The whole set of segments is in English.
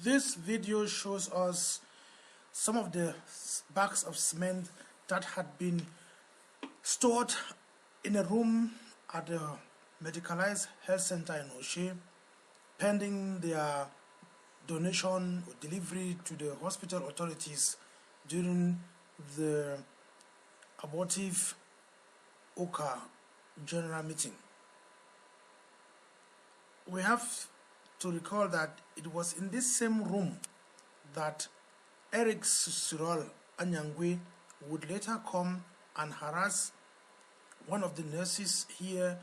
This video shows us some of the bags of cement that had been stored in a room at the Medicalized Health Center in Oshie, pending their donation or delivery to the hospital authorities during the abortive OCA general meeting. We have to recall that it was in this same room that Eric Cyril Anyangwe would later come and harass one of the nurses here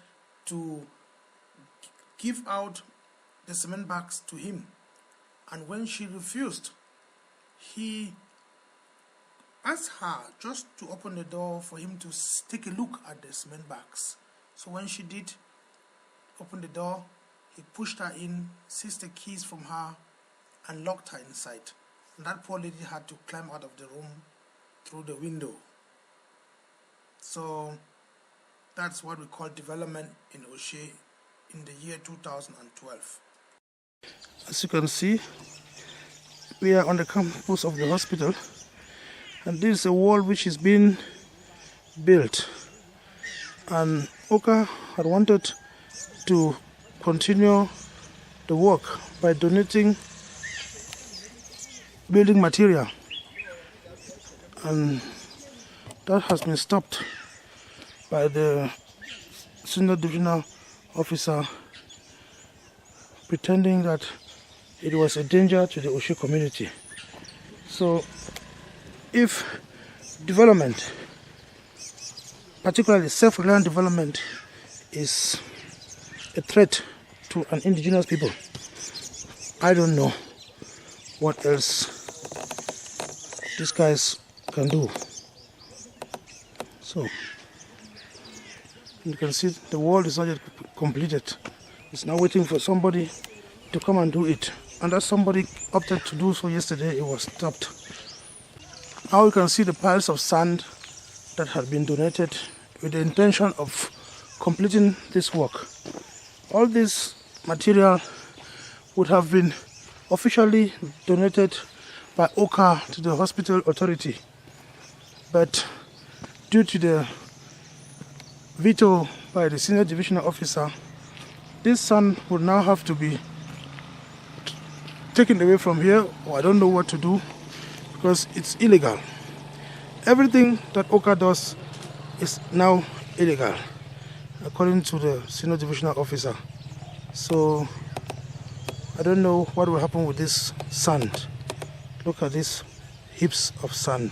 to give out the cement bags to him. And when she refused, he asked her just to open the door for him to take a look at the cement bags. So when she did open the door, he pushed her in, seized the keys from her, and locked her inside. And that poor lady had to climb out of the room through the window. So that's what we call development in Oshie in the year 2012. As you can see, we are on the campus of the hospital, and this is a wall which is being built. And OCA had wanted to continue the work by donating building material, and that has been stopped by the senior divisional officer, pretending that it was a danger to the Oshie community. So if development, particularly self-reliant development, is a threat to an indigenous people, I don't know what else these guys can do. So you can see the wall is not yet completed. It's now waiting for somebody to come and do it, and as somebody opted to do so yesterday, it was stopped. Now you can see the piles of sand that had been donated with the intention of completing this work. All this material would have been officially donated by OCA to the hospital authority, but due to the veto by the senior divisional officer, this sand would now have to be taken away from here, or I don't know what to do, because it's illegal. Everything that OCA does is now illegal, according to the senior divisional officer. So I don't know what will happen with this sand. Look at these heaps of sand.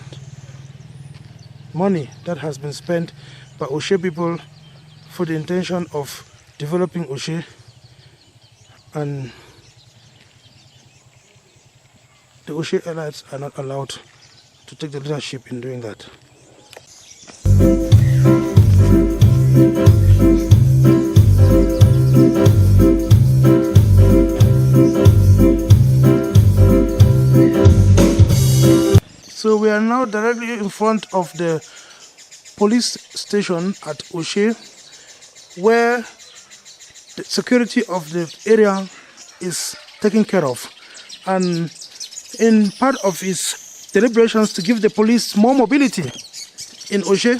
Money that has been spent by Oshie people for the intention of developing Oshie, and the Oshie elites are not allowed to take the leadership in doing that. So we are now directly in front of the police station at Oshie, where the security of the area is taken care of, and in part of his deliberations to give the police more mobility in Oshie,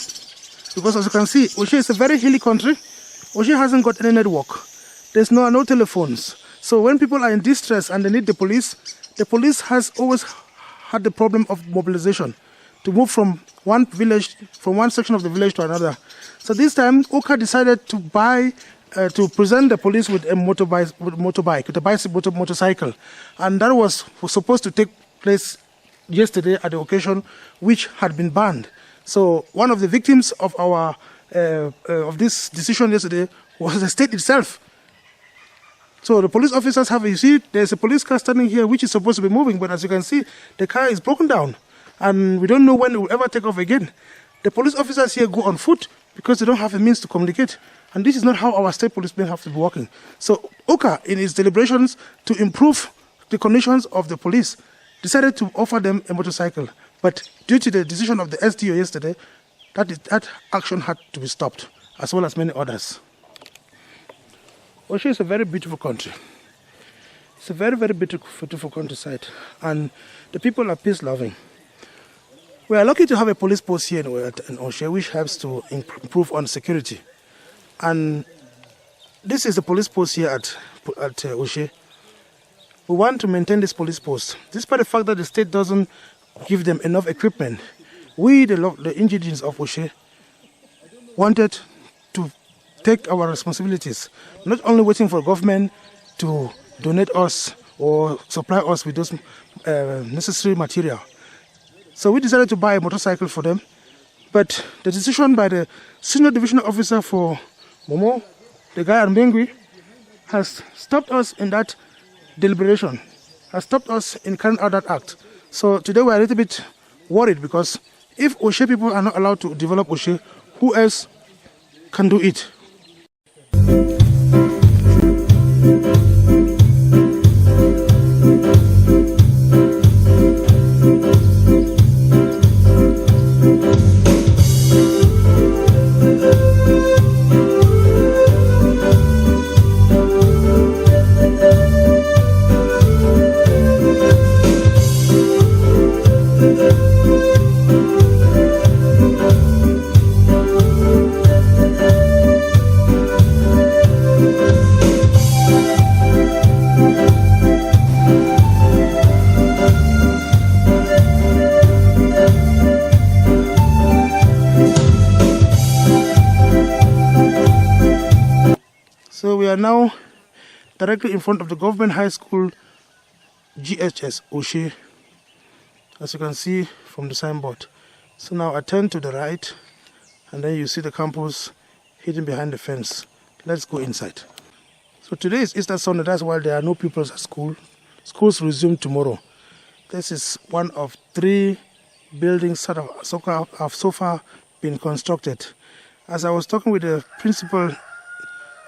because as you can see, Oshie is a very hilly country. Oshie hasn't got any network. There's no telephones. So when people are in distress and they need the police has always had the problem of mobilization to move from one village, from one section of the village to another. So this time, OCA decided to present the police with a motorcycle, and that was supposed to take place yesterday at the occasion, which had been banned. So one of the victims of our of this decision yesterday was the state itself. So the police officers have, you see, there's a police car standing here which is supposed to be moving, but as you can see, the car is broken down, and we don't know when it will ever take off again. The police officers here go on foot because they don't have a means to communicate, and this is not how our state policemen have to be working. So OCA, in its deliberations to improve the conditions of the police, decided to offer them a motorcycle, but due to the decision of the SDO yesterday, that action had to be stopped, as well as many others. Oshie is a very beautiful country. It's a very, very beautiful countryside, and the people are peace-loving. We are lucky to have a police post here in Oshie, which helps to improve on security. And this is the police post here at Oshie. We want to maintain this police post, despite the fact that the state doesn't give them enough equipment. We, the indigenes of Oshie, wanted to take our responsibilities, not only waiting for government to donate us or supply us with those necessary material. So we decided to buy a motorcycle for them, but the decision by the senior divisional officer for Momo, the guy at Mbengui, has stopped us in that deliberation, has stopped us in carrying out that act. So today we are a little bit worried, because if Oshie people are not allowed to develop Oshie, who else can do it? So we are now directly in front of the government high school, GHS Oshie, as you can see from the signboard. So now I turn to the right, and then you see the campus hidden behind the fence. Let's go inside. So today is Easter Sunday, that's why there are no pupils at school. Schools resume tomorrow. This is one of 3 buildings that have so far been constructed. As I was talking with the principal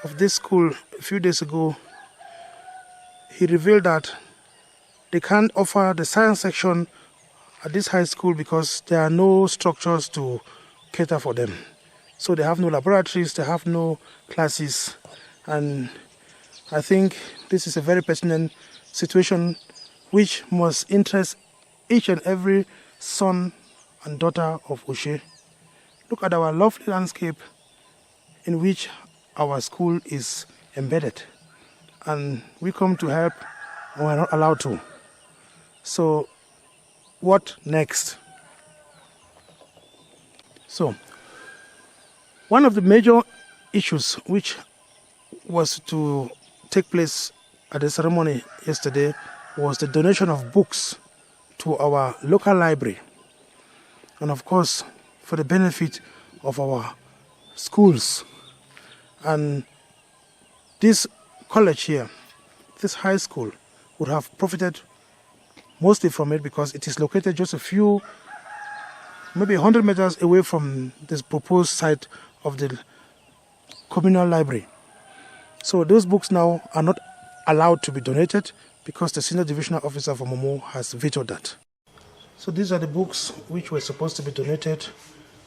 of this school a few days ago, he revealed that they can't offer the science section at this high school because there are no structures to cater for them. So they have no laboratories, they have no classes, and I think this is a very pertinent situation which must interest each and every son and daughter of Oshie. Look at our lovely landscape in which our school is embedded, and we come to help and we're not allowed to. So what next? So one of the major issues which was to take place at the ceremony yesterday was the donation of books to our local library, and of course for the benefit of our schools. And this college here, this high school, would have profited mostly from it because it is located just a few, maybe 100 meters away from this proposed site of the communal library. So those books now are not allowed to be donated because the senior divisional officer for Momo has vetoed that. So these are the books which were supposed to be donated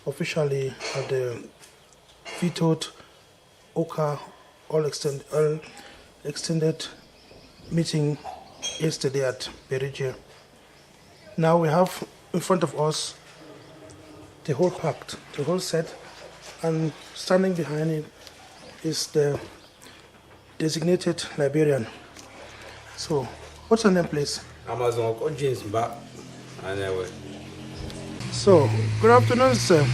officially at the vetoed OCA all extended meeting yesterday at Perugia. Now we have in front of us the whole pact, the whole set, and standing behind it is the designated librarian. So, what's your name, please? Amazon James back and So, good afternoon, sir.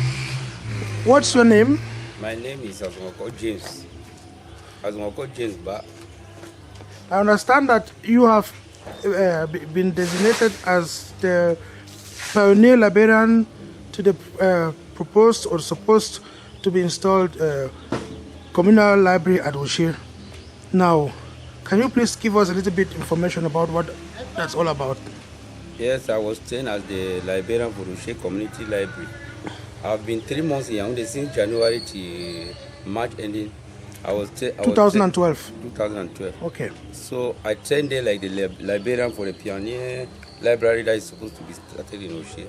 What's your name? My name is Azumoko James. Azumoko James back. I understand that you have been designated as the pioneer librarian to the proposed or supposed to be installed communal library at Oshie. Now, can you please give us a little bit information about what that's all about? Yes, I was trained as the librarian for Oshie Community Library. I've been 3 months here, only since January to March ending. I was 2012. 2012. Okay. So I trained there like the librarian for the pioneer library that is supposed to be started in Oshie.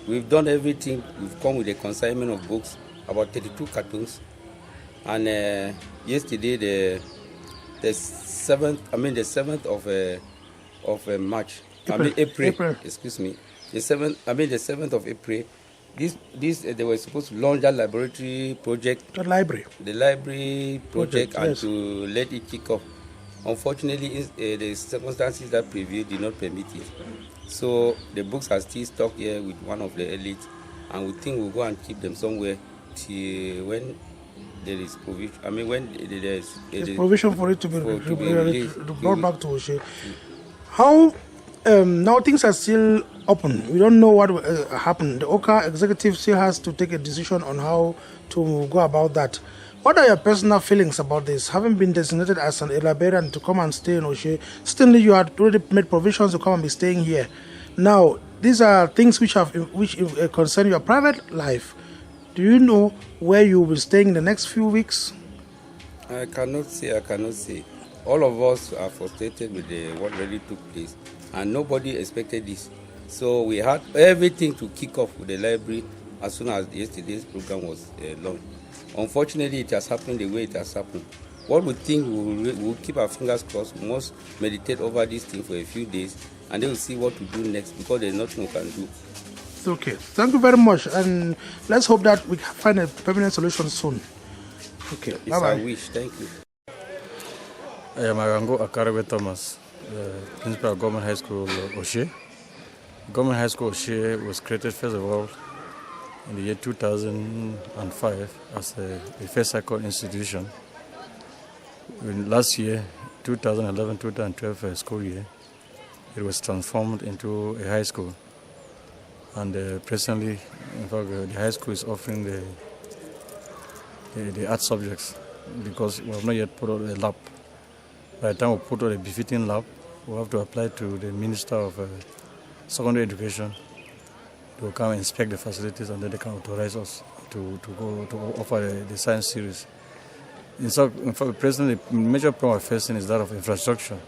We've done everything. We've come with a consignment of books, about 32 cartons. And yesterday the the 7th. I mean the 7th of March. April. April. Excuse me. The 7th. I mean the 7th of April. This they were supposed to launch that laboratory project. The library. The library project and yes. to let it kick off. Unfortunately, the circumstances that prevailed did not permit it. So the books are still stuck here with one of the elites, and we think we'll go and keep them somewhere till when there is provision. I mean, when there's provision for it to be released. brought back to Oshie. How now things are still open. We don't know what will happen. The Oka executive still has to take a decision on how to go about that. What are your personal feelings about this? Having been designated as a librarian to come and stay in Oshie, still you had already made provisions to come and be staying here. Now, these are things which concern your private life. Do you know where you will be staying in the next few weeks? I cannot say. All of us are frustrated with what really took place, and nobody expected this. So we had everything to kick off with the library as soon as yesterday's program was launched. Unfortunately, it has happened the way it has happened. What we think, we'll keep our fingers crossed. We must meditate over this thing for a few days, and then we'll see what to do next, because there's nothing we can do. Okay, thank you very much, and let's hope that we find a permanent solution soon. Okay, it's bye-bye. our wish. Thank you. I am Arango Akarwe Thomas, principal of Government High School Oshie. Government High School Oshie was created first of all in the year 2005 as a first cycle institution. Last year, 2011-2012 school year, it was transformed into a high school. And presently, in fact, the high school is offering the art subjects, because we have not yet put out a lab. By the time we put out a befitting lab, we have to apply to the Minister of Secondary Education to come and inspect the facilities, and then they can authorize us to go to offer the science series. In fact, presently, the major problem we're facing is that of infrastructure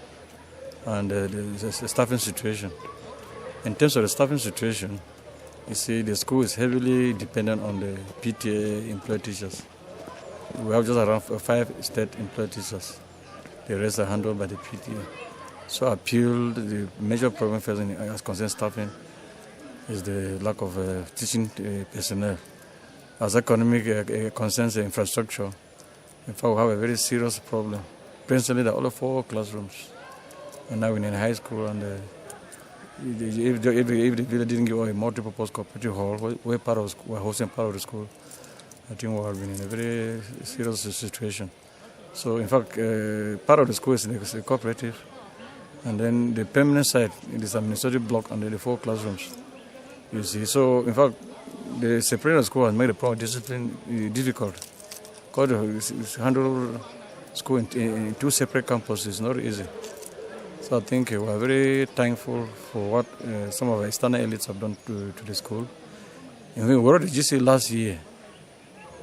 and the staffing situation. In terms of the staffing situation, you see, the school is heavily dependent on the PTA employed teachers. We have just around 5 state employed teachers. The rest are handled by the PTA. So the major problem facing as concerns staffing is the lack of teaching personnel. As economic concerns the infrastructure, in fact, we have a very serious problem. Presently, there are only 4 classrooms, and now we're in high school, and if the village didn't give us a multi-purpose cooperative hall, we're hosting part of the school, I think we have been in a very serious situation. So, in fact, part of the school is a cooperative, and then the permanent site, it is administrative block under the 4 classrooms. You see, so in fact, the separated school has made the problem discipline difficult. Because to handle school in 2 separate campuses is not easy. So I think we are very thankful for what some of our external elites have done to the school. And we were at the GC last year,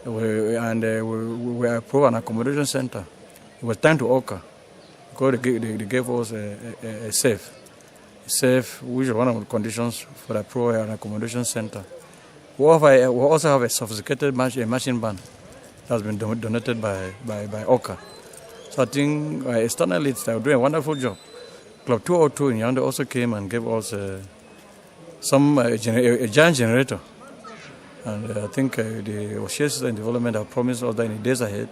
and we approved an accommodation center. It was time to Oka, because they gave us a safe, which is one of the conditions for approval an accommodation center. We also have a sophisticated machine band that has been donated by Oka. So I think external elites are doing a wonderful job. Club 202 in Yaoundé also came and gave us a giant generator. And I think the Oshie and Development have promised us that in the days ahead,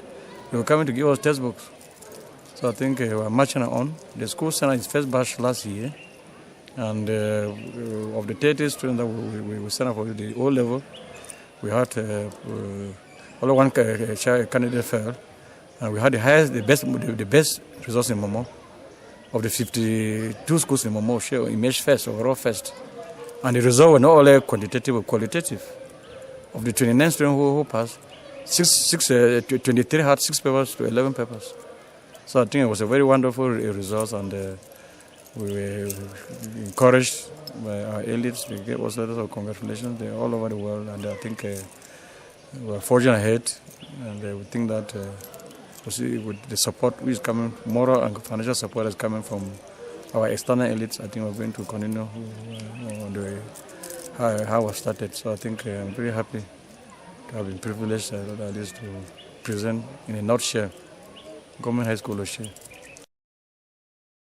they will come in to give us textbooks. So I think we are marching on. The school sent its first batch last year. And of the 30 students that we sent up for the O level, we had only 1 candidate fell. And we had the best results in Momo. Of the 52 schools in Momo, Oshie emerged first, overall first. And the results were not only quantitative but qualitative. Of the 29 students who passed, 23 had 6 papers to 11 papers. So I think it was a very wonderful result, and we were encouraged by our elites. We gave us letters of congratulations. They're all over the world, and I think we're forging ahead, and we think that with the support which is coming, moral and financial support is coming from our external elites, I think we're going to continue on the way how we started. So I think I'm very happy to have been privileged at least to present in a nutshell Government High School Oshie.